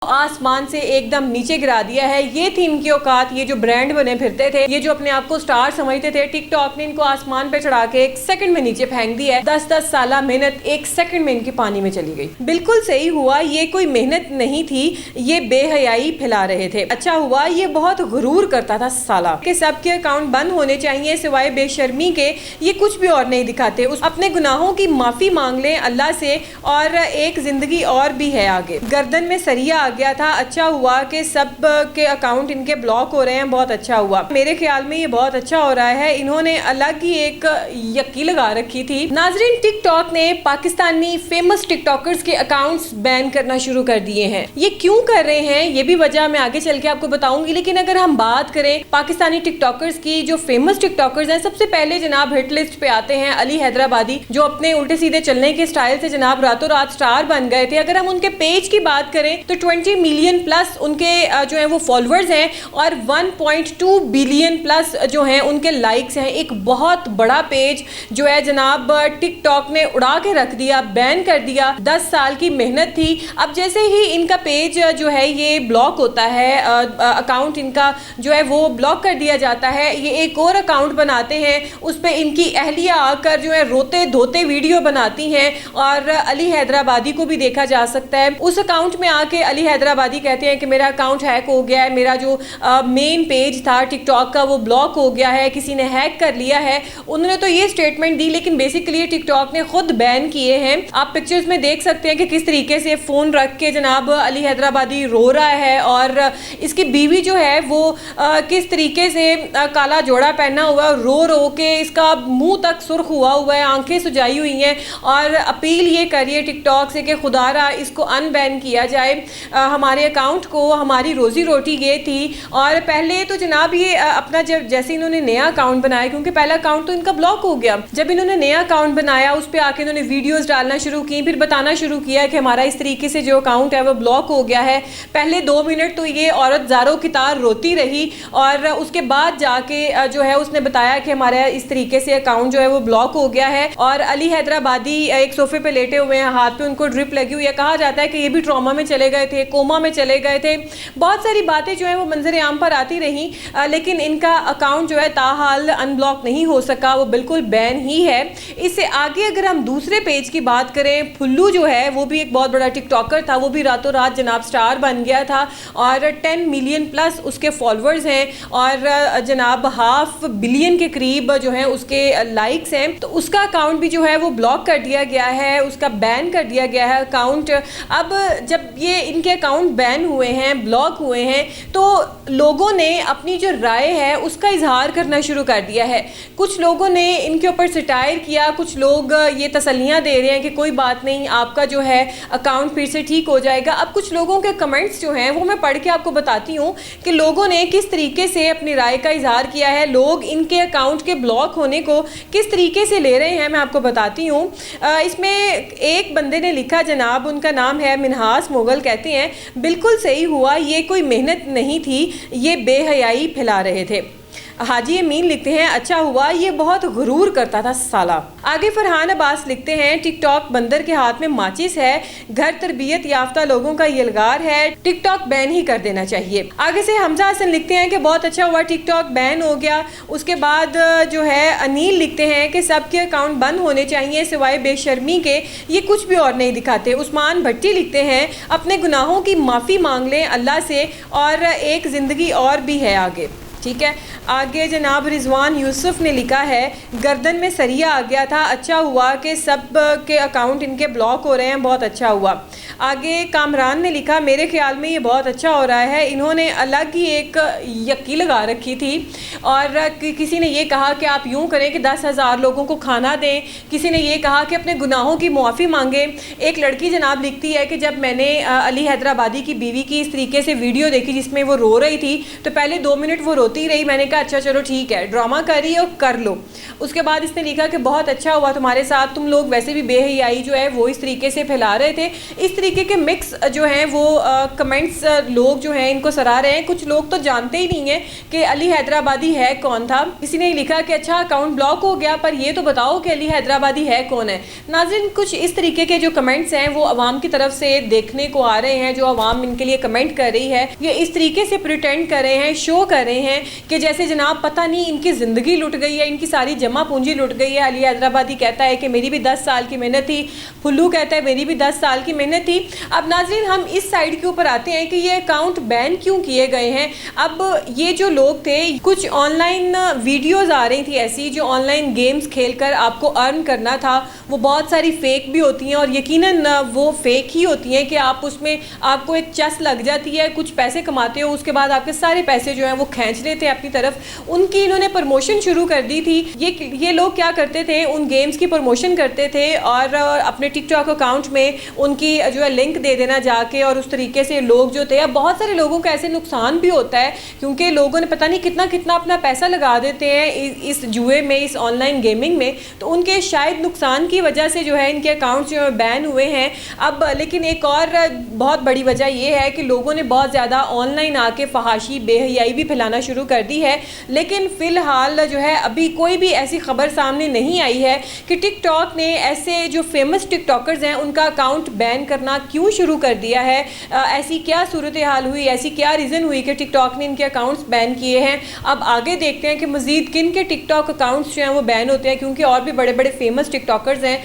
آسمان سے ایک دم نیچے گرا دیا ہے. یہ تھی ان کی اوقات. یہ جو برانڈ بنے پھرتے تھے, یہ جو اپنے آپ کو سٹار سمجھتے تھے, ٹک ٹاک نے ان کو آسمان پہ چڑھا کے ایک سیکنڈ میں نیچے پھینک دیا ہے. 10 سالہ محنت ایک سیکنڈ میں ان کی پانی میں چلی گئی. بالکل صحیح ہوا, یہ کوئی محنت نہیں تھی, یہ بے حیائی پھیلا رہے تھے. اچھا ہوا, یہ بہت غرور کرتا تھا سالہ کہ سب کے اکاؤنٹ بند ہونے چاہیے سوائے بے شرمی کے. یہ کچھ بھی اور نہیں دکھاتے. اپنے گناہوں کی معافی مانگ لیں اللہ سے, اور ایک زندگی اور بھی ہے آگے. گردن میں سریا آ گیا تھا. اچھا ہوا کہ سب کے اکاؤنٹ ان کے بلاک ہو رہے ہیں. بہت اچھا ہوا. میرے خیال میں یہ بہت اچھا ہو رہا ہے. انہوں نے الگ ہی ایک یقی لگا رکھی تھی. ناظرین, ٹک ٹاک نے پاکستانی فیمس ٹک ٹاکرز کے اکاؤنٹس بین کرنا شروع کر دیے ہیں. یہ کیوں کر رہے ہیں یہ بھی وجہ میں آگے چل کے آپ کو بتاؤں گی. لیکن اگر ہم بات کریں پاکستانی ٹک ٹاکرز کی, جو فیمس ٹک ٹاکرز ہیں, سب سے پہلے جناب ہٹ لسٹ پہ آتے ہیں علی حیدرآبادی, جو اپنے الٹے سیدھے چلنے کے سٹائل سے جناب راتوں رات سٹار بن گئے تھے. اگر ہم ان کے پیج کی بات کریں تو 20 ملین پلس ان کے جو ہیں وہ فالوورز ہیں, اور 1.2 بلین پلس جو ہیں ان کے لائکس ہیں. ایک بہت بڑا پیج جو ہے جناب ٹک ٹاک نے اڑا کے رکھ دیا, بین کر دیا. 10 سال کی محنت تھی. اب جیسے ہی ان کا پیج جو ہے یہ بلاک ہوتا ہے, اکاؤنٹ ان کا جو ہے وہ بلاک کر دیا جاتا ہے, یہ ایک اور اکاؤنٹ بناتے ہیں. اس پہ ان کی اہلیہ آ کر جو ہے روتے دھوتے ویڈیو بناتی ہیں, اور علی حیدرآبادی کو بھی دیکھا جا سکتا ہے. اس اکاؤنٹ میں آ کے علی حیدرآبادی کہتے ہیں کہ میرا اکاؤنٹ ہیک ہو گیا ہے, میرا جو مین پیج تھا ٹک ٹاک کا وہ بلاک ہو گیا ہے, کسی نے ہیک کر لیا ہے. انہوں نے تو یہ سٹیٹمنٹ دی, لیکن بیسیکلی ٹک ٹاک نے خود بین کیے ہیں. آپ پکچرز میں دیکھ سکتے ہیں کہ کس طریقے سے فون رکھ کے جناب علی حیدرآبادی رو رہا ہے, اور اس کی بیوی جو ہے وہ کس طریقے سے کالا جوڑا پہنا ہوا ہے, رو رو کے اس کا منہ تک سرخ ہوا ہوا ہے, آنکھیں سجائی ہوئی ہیں, اور اپیل یہ کریے ٹک ٹاک سے کہ خدا را اس کو ان بین کیا جائے. ہمارے اکاؤنٹ کو ہماری روزی روٹی یہ تھی. اور پہلے تو جناب یہ اپنا جیسے انہوں نے نیا اکاؤنٹ بنایا, کیونکہ پہلا اکاؤنٹ تو ان کا بلاک ہو گیا, جب انہوں نے نیا اکاؤنٹ بنایا اس پہ آ کے انہوں نے ویڈیوز ڈالنا شروع کی, پھر بتانا شروع کیا کہ ہمارا اس طریقے سے جو اکاؤنٹ ہے وہ بلاک ہو گیا ہے. پہلے 2 منٹ تو یہ عورت زاروں کی تار روتی رہی, اور اس کے بعد جا کے جو ہے اس نے بتایا کہ ہمارا اس طریقے سے اکاؤنٹ جو ہے وہ بلاک ہو گیا ہے. اور علی حیدرآبادی ایک صوفے پہ لیٹے ہوئے ہیں, ہاتھ پہ ان کو ڈرپ لگی ہوئی ہے. کہا جاتا ہے کہ یہ بھی ٹراما میں چلے گئے تھے, کوما میں چلے گئے تھے. بہت ساری باتیں جو ہیں وہ منظر عام پر آتی رہیں, لیکن ان کا اکاؤنٹ جو ہے تاحال ان بلاک نہیں ہو سکا, وہ بالکل بین ہی ہے. اس سے آگے اگر ہم دوسرے پیج کی بات کریں, پھلو جو ہے وہ بھی ایک بہت بڑا ٹک ٹاکر تھا, وہ بھی راتوں رات جناب سٹار بن گیا تھا, اور 10 ملین پلس اس کے فالوورز ہیں, اور جناب 500 ملین کے قریب جو ہیں اس کے لائکس ہیں. تو اس کا اکاؤنٹ بھی جو ہے وہ بلاک کر دیا گیا ہے, اس کا بین کر دیا گیا ہے اکاؤنٹ. اب جب یہ ان کے اکاؤنٹ بین ہوئے ہیں, بلاک ہوئے ہیں, تو لوگوں نے اپنی جو رائے ہے اس کا اظہار کرنا شروع کر دیا ہے. کچھ لوگوں نے ان کے اوپر سٹائر کیا, کچھ لوگ یہ تسلیاں دے رہے ہیں کہ کوئی بات نہیں, آپ کا جو ہے اکاؤنٹ پھر سے ٹھیک ہو جائے گا. اب کچھ لوگوں کے کمنٹس جو ہیں وہ میں پڑھ کے آپ کو بتاتی ہوں کہ لوگوں نے کس طریقے سے اپنی رائے کا اظہار کیا ہے, لوگ ان کے اکاؤنٹ کے بلاک ہونے کو کس طریقے سے لے رہے ہیں, میں آپ کو بتاتی ہوں. اس میں ایک بندے نے لکھا, جناب ان کا نام ہے منہاس مغل, کہتے ہیں بالکل صحیح ہوا, یہ کوئی محنت نہیں تھی, یہ بے حیائی پھیلا رہے تھے. حاجی امین لکھتے ہیں اچھا ہوا, یہ بہت غرور کرتا تھا سالہ. آگے فرحان عباس لکھتے ہیں ٹک ٹاک بندر کے ہاتھ میں ماچس ہے, گھر تربیت یافتہ لوگوں کا یہ الگار ہے, ٹک ٹاک بین ہی کر دینا چاہیے. آگے سے حمزہ حسن لکھتے ہیں کہ بہت اچھا ہوا ٹک ٹاک بین ہو گیا. اس کے بعد جو ہے انیل لکھتے ہیں کہ سب کے اکاؤنٹ بند ہونے چاہیے سوائے بے شرمی کے, یہ کچھ بھی اور نہیں دکھاتے. عثمان بھٹی لکھتے ہیں اپنے گناہوں کی معافی مانگ لیں اللہ سے, اور ایک زندگی اور بھی ہے آگے. ٹھیک ہے. آگے جناب رضوان یوسف نے لکھا ہے گردن میں سریا آ گیا تھا, اچھا ہوا کہ سب کے اکاؤنٹ ان کے بلاک ہو رہے ہیں, بہت اچھا ہوا. آگے کامران نے لکھا میرے خیال میں یہ بہت اچھا ہو رہا ہے. انہوں نے الگ ہی ایک یقی لگا رکھی تھی, اور کسی نے یہ کہا کہ آپ یوں کریں کہ 10,000 لوگوں کو کھانا دیں, کسی نے یہ کہا کہ اپنے گناہوں کی معافی مانگیں. ایک لڑکی جناب لکھتی ہے کہ جب میں نے علی حیدرآبادی کی بیوی کی اس طریقے سے ویڈیو دیکھی جس میں وہ رو رہی تھی, تو پہلے 2 منٹ وہ روتی رہی, میں نے کہا اچھا چلو ٹھیک ہے, ڈرامہ کر رہی ہے کر لو. اس کے بعد اس نے لکھا کہ بہت اچھا ہوا تمہارے ساتھ, تم لوگ ویسے بھی بے حیائی جو ہے وہ اس طریقے سے پھیلا رہے تھے, اس طریقے طریقے کے مکس جو ہیں وہ کمنٹس لوگ جو ہیں ان کو سراہ رہے ہیں. کچھ لوگ تو جانتے ہی نہیں ہیں کہ علی حیدرآبادی ہے کون تھا. کسی نے لکھا کہ اچھا اکاؤنٹ بلاک ہو گیا پر یہ تو بتاؤ کہ علی حیدرآبادی ہے کون ہے. ناظرین کچھ اس طریقے کے جو کمنٹس ہیں وہ عوام کی طرف سے دیکھنے کو آ رہے ہیں. جو عوام ان کے لیے کمنٹ کر رہی ہے یہ اس طریقے سے پریٹینڈ کر رہے ہیں, شو کر رہے ہیں کہ جیسے جناب پتہ نہیں ان کی زندگی لٹ گئی ہے, ان کی ساری جمع پونجی لٹ گئی ہے. علی حیدرآبادی کہتا ہے کہ میری بھی 10 سال کی محنت تھی, پھلو کہتا ہے میری بھی 10 سال کی محنت تھی. اب ناظرین ہم اس سائڈ کے اوپر آتے ہیں کہ یہ اکاؤنٹ بین کیوں کیے گئے ہیں. اب یہ جو لوگ تھے, کچھ آن لائن ویڈیوز آ رہی تھی ایسی جو آن لائن گیمز کھیل کر آپ کو ارن کرنا تھا, وہ بہت ساری فیک بھی ہوتی ہیں اور یقیناً وہ فیک ہی ہوتی ہیں کہ آپ اس میں آپ کو ایک چس لگ جاتی ہے, کچھ پیسے کماتے ہو, اس کے بعد آپ کے سارے پیسے جو ہیں وہ کھینچ لیتے ہیں اپنی طرف. ان کی انہوں نے پروموشن شروع کر دی تھی. یہ لوگ کیا کرتے تھے, ان گیمز کی پروموشن کرتے تھے اور اپنے ٹک ٹاک اکاؤنٹ میں ان کی جو ہے لنک دے دینا جا کے, اور اس طریقے سے لوگ جو تھے, اب بہت سارے لوگوں کا ایسے نقصان بھی ہوتا ہے کیونکہ لوگوں نے پتہ نہیں کتنا اپنا پیسہ لگا دیتے ہیں اس جوئے میں, اس آن لائن گیمنگ میں, تو ان کے شاید نقصان کی وجہ سے جو ہے ان کے اکاؤنٹس جو بین ہوئے ہیں. اب لیکن ایک اور بہت بڑی وجہ یہ ہے کہ لوگوں نے بہت زیادہ آن لائن آ کے فحاشی بے حیائی بھی پھیلانا شروع کر دی ہے. لیکن فی الحال جو ہے ابھی کوئی بھی ایسی خبر سامنے نہیں آئی ہے کہ ٹک ٹاک نے ایسے جو فیمس ٹک ٹاکرز ہیں ان کا اکاؤنٹ بین کرنا کیوں شروع کر دیا ہے. ایسی کیا صورتحال ہوئی, ایسی کیا ریزن ہوئی کہ ٹک ٹاک نے ان کے اکاؤنٹس بین کیے ہیں. اب آگے دیکھتے ہیں کہ مزید کن کے ٹک ٹاک اکاؤنٹس جو ہیں وہ بین ہوتے ہیں, کیونکہ اور بھی بڑے بڑے فیمس ٹک ٹاکرز ہیں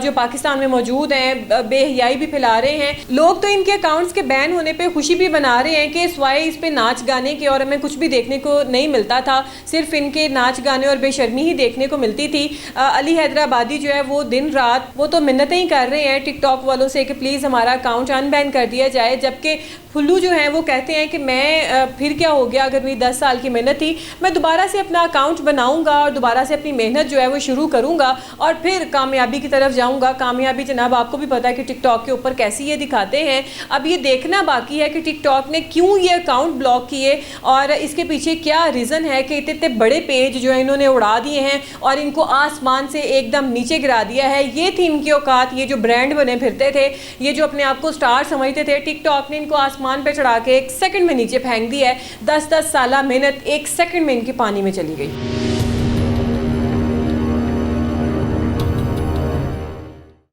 جو پاکستان میں موجود ہیں, بے حیائی بھی پھیلا رہے ہیں. لوگ تو ان کے اکاؤنٹس کے بین ہونے پہ خوشی بھی بنا رہے ہیں کہ سوائے اس پہ ناچ گانے کے اور ہمیں کچھ بھی دیکھنے کو نہیں ملتا تھا, صرف ان کے ناچ گانے اور بے شرمی ہی دیکھنے کو ملتی تھی. علی حیدرآبادی جو ہے وہ دن رات وہ تو منتیں ہی کر رہے ہیں ٹک ٹاک والوں سے کہ پلیز ہمارا اکاؤنٹ ان بین کر دیا جائے, جبکہ پھلو جو ہیں وہ کہتے ہیں کہ میں پھر کیا ہو گیا, اگر میری 10 سال کی محنت تھی میں دوبارہ سے اپنا اکاؤنٹ بناؤں گا اور دوبارہ سے اپنی محنت جو ہے وہ شروع کروں گا اور پھر کامیابی کی طرف جاؤں گا. کامیابی جناب آپ کو بھی پتہ ہے کہ ٹک ٹاک کے اوپر کیسی یہ دکھاتے ہیں. اب یہ دیکھنا باقی ہے کہ ٹک ٹاک نے کیوں یہ اکاؤنٹ بلاک کیے اور اس کے پیچھے کیا ریزن ہے کہ اتنے بڑے پیج جو ہے انہوں نے اڑا دیے ہیں اور ان کو آسمان سے ایک دم نیچے گرا دیا ہے. یہ تھی ان کی اوقات, یہ جو برانڈ بنے پھرتے تھے, یہ جو اپنے آپ کو سٹار سمجھتے تھے, ٹک ٹاک نے ان کو آسمان پہ چڑھا کے ایک سیکنڈ میں نیچے پھینک دیا ہے. 10 سالہ محنت ایک سیکنڈ میں ان کی پانی میں چلی گئی.